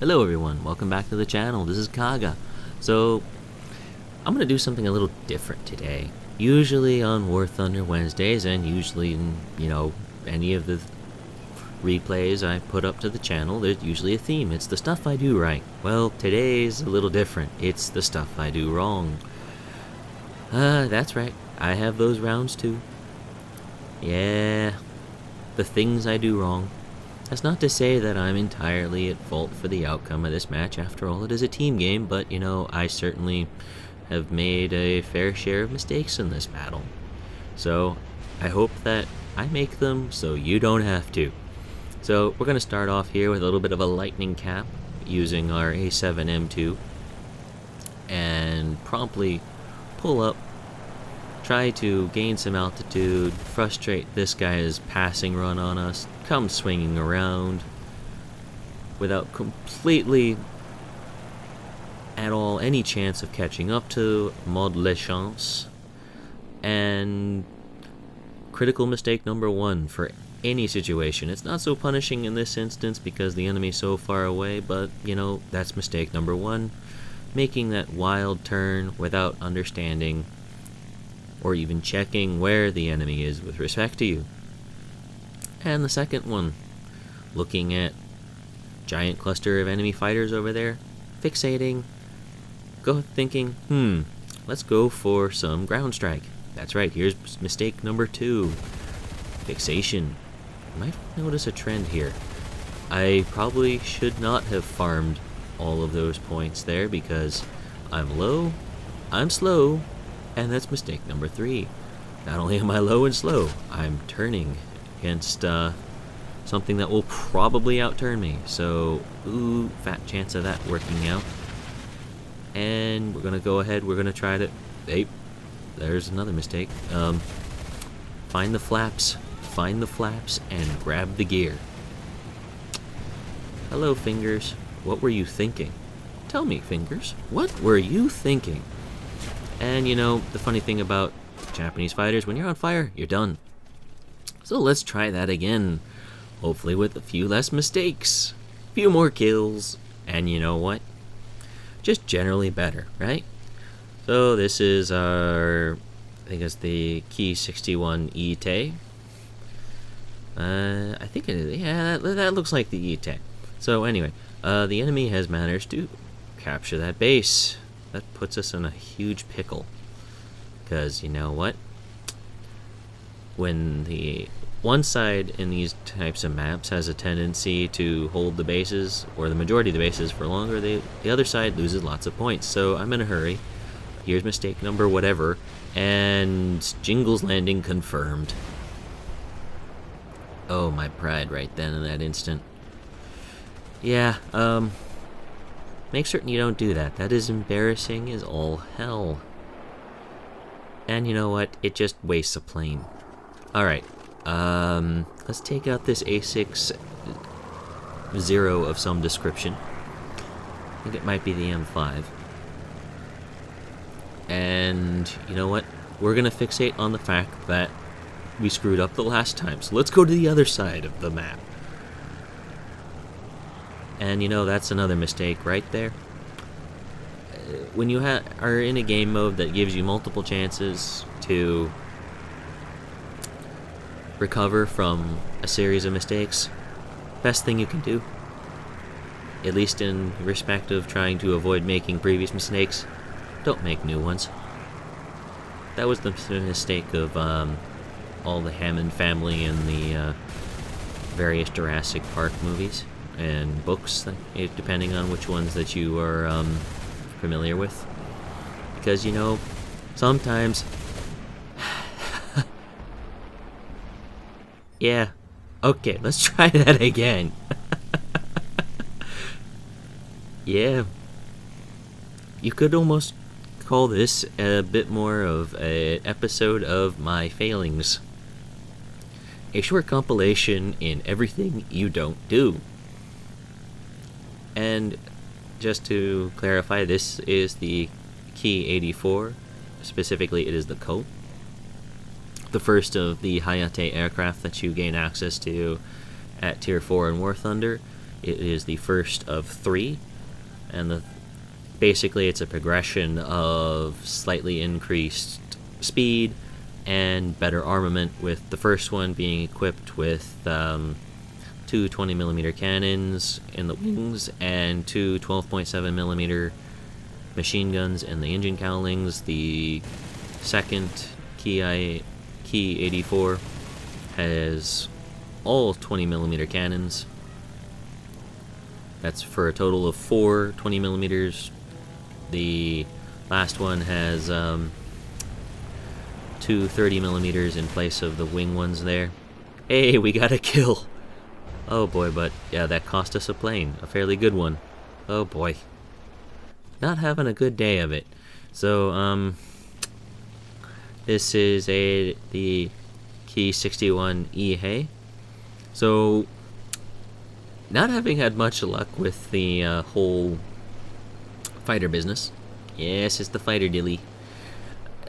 Hello everyone, welcome back to the channel. This is Kaga. So, I'm going to do something a little different today. Usually on War Thunder Wednesdays, and usually in, any of the replays I put up to the channel, there's usually a theme. It's the stuff I do right. Well, today's a little different. It's the stuff I do wrong. That's right. I have those rounds too. Yeah, the things I do wrong. That's not to say that I'm entirely at fault for the outcome of this match. After all, it is a team game, but, I certainly have made a fair share of mistakes in this battle. So, I hope that I make them so you don't have to. So, we're going to start off here with a little bit of a lightning cap using our A7M2 and promptly pull up, try to gain some altitude, frustrate this guy's passing run on us, come swinging around without completely at all any chance of catching up to Mod Le Chance. And critical mistake number one for any situation. It's not so punishing in this instance because the enemy's so far away, but that's mistake number one, making that wild turn without understanding or even checking where the enemy is with respect to you. And the second one, looking at giant cluster of enemy fighters over there, fixating, thinking, let's go for some ground strike. That's right, here's mistake number two, fixation. You might notice a trend here. I probably should not have farmed all of those points there because I'm low, I'm slow, and that's mistake number three. Not only am I low and slow, I'm turning against something that will probably outturn me. So, fat chance of that working out. And we're going to go ahead, we're going to try to... Hey, there's another mistake. Find the flaps, and grab the gear. Hello, Fingers. What were you thinking? Tell me, Fingers, what were you thinking? And the funny thing about Japanese fighters, when you're on fire, you're done. So let's try that again. Hopefully with a few less mistakes, a few more kills, and you know what? Just generally better, right? So this is our, I think it's the Key 61 I-Tei. I think it is, yeah, that looks like the I-Tei. So anyway, the enemy has managed to capture that base. That puts us in a huge pickle, because you know what? When the one side in these types of maps has a tendency to hold the bases, or the majority of the bases, for longer, the other side loses lots of points. So I'm in a hurry. Here's mistake number whatever, and Jingle's landing confirmed. Oh, my pride right then in that instant. Yeah, make certain you don't do that. That is embarrassing as all hell. And you know what? It just wastes a plane. Alright, let's take out this A6 0 of some description. I think it might be the M5. And you know what? We're going to fixate on the fact that we screwed up the last time. So let's go to the other side of the map. And that's another mistake right there. When you are in a game mode that gives you multiple chances to recover from a series of mistakes, best thing you can do, at least in respect of trying to avoid making previous mistakes, don't make new ones. That was the mistake of all the Hammond family and the various Jurassic Park movies and books, depending on which ones that you are familiar with. Because, sometimes... yeah. Okay, let's try that again. Yeah. You could almost call this a bit more of an episode of my failings. A short compilation in everything you don't do. And just to clarify, this is the Key 84. Specifically, it is the Colt. The first of the I-Tei aircraft that you gain access to at Tier 4 in War Thunder. It is the first of 3, and basically it's a progression of slightly increased speed and better armament, with the first one being equipped with 2 20mm cannons in the wings and 2 12.7mm machine guns in the engine cowlings. The second Ki 84 has all 20mm cannons. That's for a total of 4 20mm. The last one has 2 30mm in place of the wing ones there. Hey, we got a kill! Oh boy, but yeah, that cost us a plane. A fairly good one. Oh boy. Not having a good day of it. So, this is the Ki 61 I-hei. So, not having had much luck with the whole fighter business. Yes, it's the fighter dilly.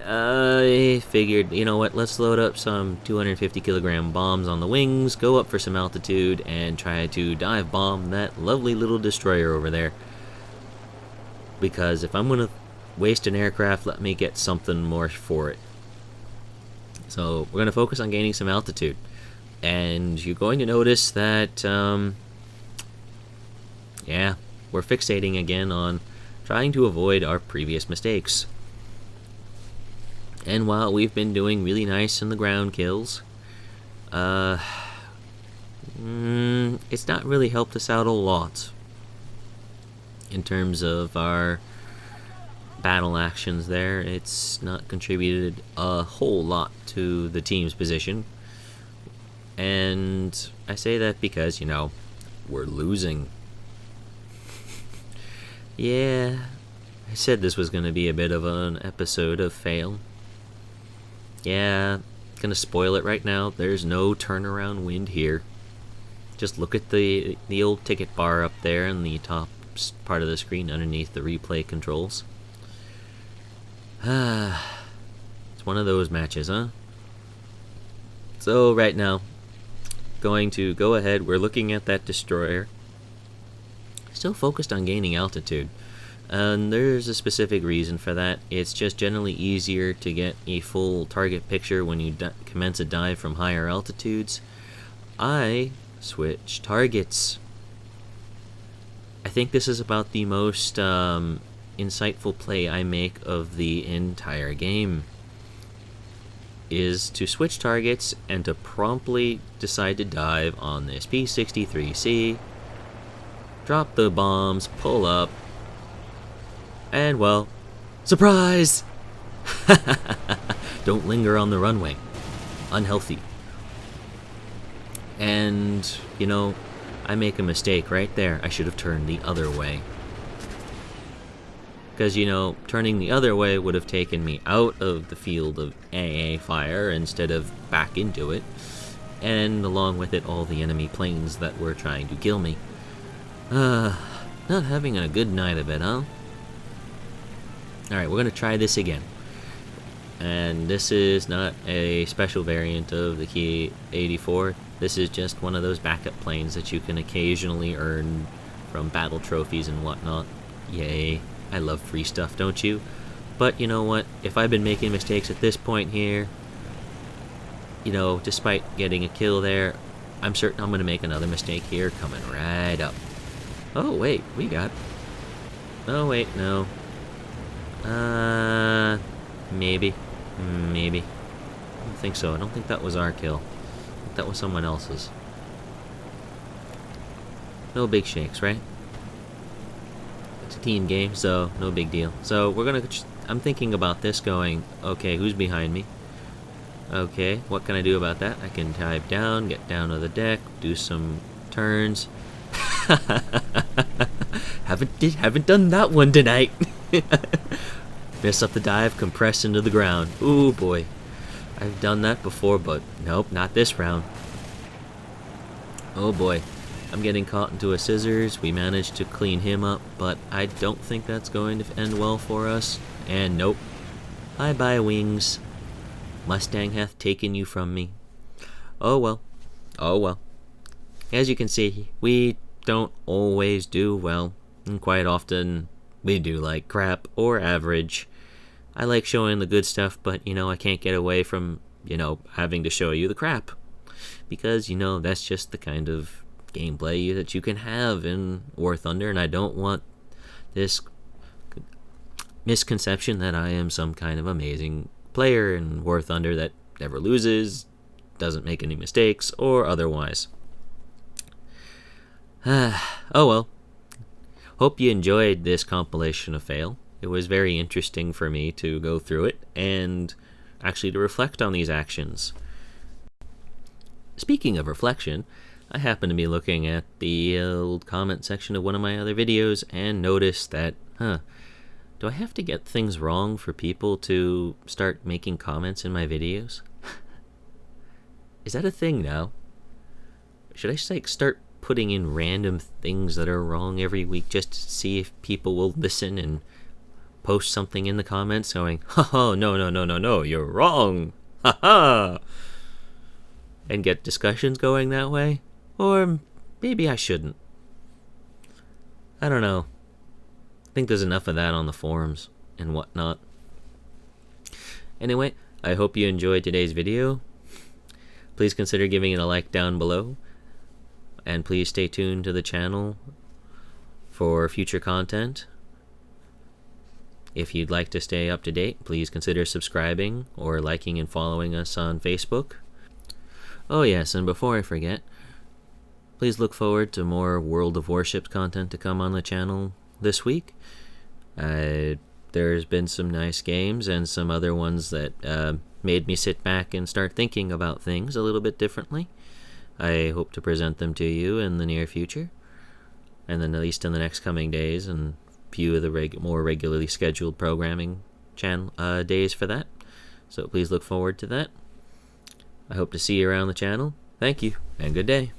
I figured, you know what, let's load up some 250 kilogram bombs on the wings, go up for some altitude, and try to dive bomb that lovely little destroyer over there. Because if I'm going to waste an aircraft, let me get something more for it. So we're going to focus on gaining some altitude. And you're going to notice that, yeah, we're fixating again on trying to avoid our previous mistakes. And while we've been doing really nice in the ground kills, it's not really helped us out a lot in terms of our battle actions there. It's not contributed a whole lot to the team's position. And I say that because, you know, we're losing. Yeah, I said this was going to be a bit of an episode of fail. Yeah, gonna spoil it right now. There's no turnaround wind here. Just look at the old ticket bar up there in the top part of the screen underneath the replay controls. It's one of those matches, huh? So right now, going to go ahead. We're looking at that destroyer. Still focused on gaining altitude. And there's a specific reason for that. It's just generally easier to get a full target picture when you commence a dive from higher altitudes. I switch targets. I think this is about the most insightful play I make of the entire game, is to switch targets and to promptly decide to dive on this P-63C, drop the bombs, pull up, and, well, surprise! Don't linger on the runway. Unhealthy. And, you know, I make a mistake right there. I should have turned the other way. Because, you know, turning the other way would have taken me out of the field of AA fire instead of back into it. And along with it, all the enemy planes that were trying to kill me. Not having a good night of it, huh? Alright, we're going to try this again. And this is not a special variant of the Ki 84. This is just one of those backup planes that you can occasionally earn from battle trophies and whatnot. Yay. I love free stuff, don't you? But you know what? If I've been making mistakes at this point here, you know, despite getting a kill there, I'm certain I'm going to make another mistake here coming right up. Oh, wait. We got... Oh, wait. No. Maybe. Maybe. I don't think so. I don't think that was our kill. I think that was someone else's. No big shakes, right? It's a team game, so no big deal. So we're gonna... I'm thinking about this going, okay, who's behind me? Okay, what can I do about that? I can dive down, get down to the deck, do some turns. Haven't done that one tonight. Miss up the dive, compress into the ground. Ooh boy, I've done that before, but nope, not this round. Oh boy, I'm getting caught into a scissors. We managed to clean him up, but I don't think that's going to end well for us. And nope, bye bye wings. Mustang hath taken you from me. Oh well, oh well. As you can see, we don't always do well, and quite often we do like crap or average. I like showing the good stuff, but I can't get away from having to show you the crap, because that's just the kind of gameplay that you can have in War Thunder, and I don't want this misconception that I am some kind of amazing player in War Thunder that never loses, doesn't make any mistakes, or otherwise. Oh well. Hope you enjoyed this compilation of fail. It was very interesting for me to go through it and actually to reflect on these actions. Speaking of reflection, I happened to be looking at the old comment section of one of my other videos and noticed that, do I have to get things wrong for people to start making comments in my videos? Is that a thing now? Should I start putting in random things that are wrong every week just to see if people will listen and post something in the comments going, oh, no, you're wrong, haha, and get discussions going that way? Or maybe I shouldn't. I don't know. I think there's enough of that on the forums and whatnot. Anyway, I hope you enjoyed today's video. Please consider giving it a like down below. And please stay tuned to the channel for future content. If you'd like to stay up to date, please consider subscribing or liking and following us on Facebook. Oh yes, and before I forget, please look forward to more World of Warships content to come on the channel this week. There's been some nice games and some other ones that made me sit back and start thinking about things a little bit differently. I hope to present them to you in the near future, and then at least in the next coming days, and a few of the more regularly scheduled programming days for that. So please look forward to that. I hope to see you around the channel. Thank you, and good day.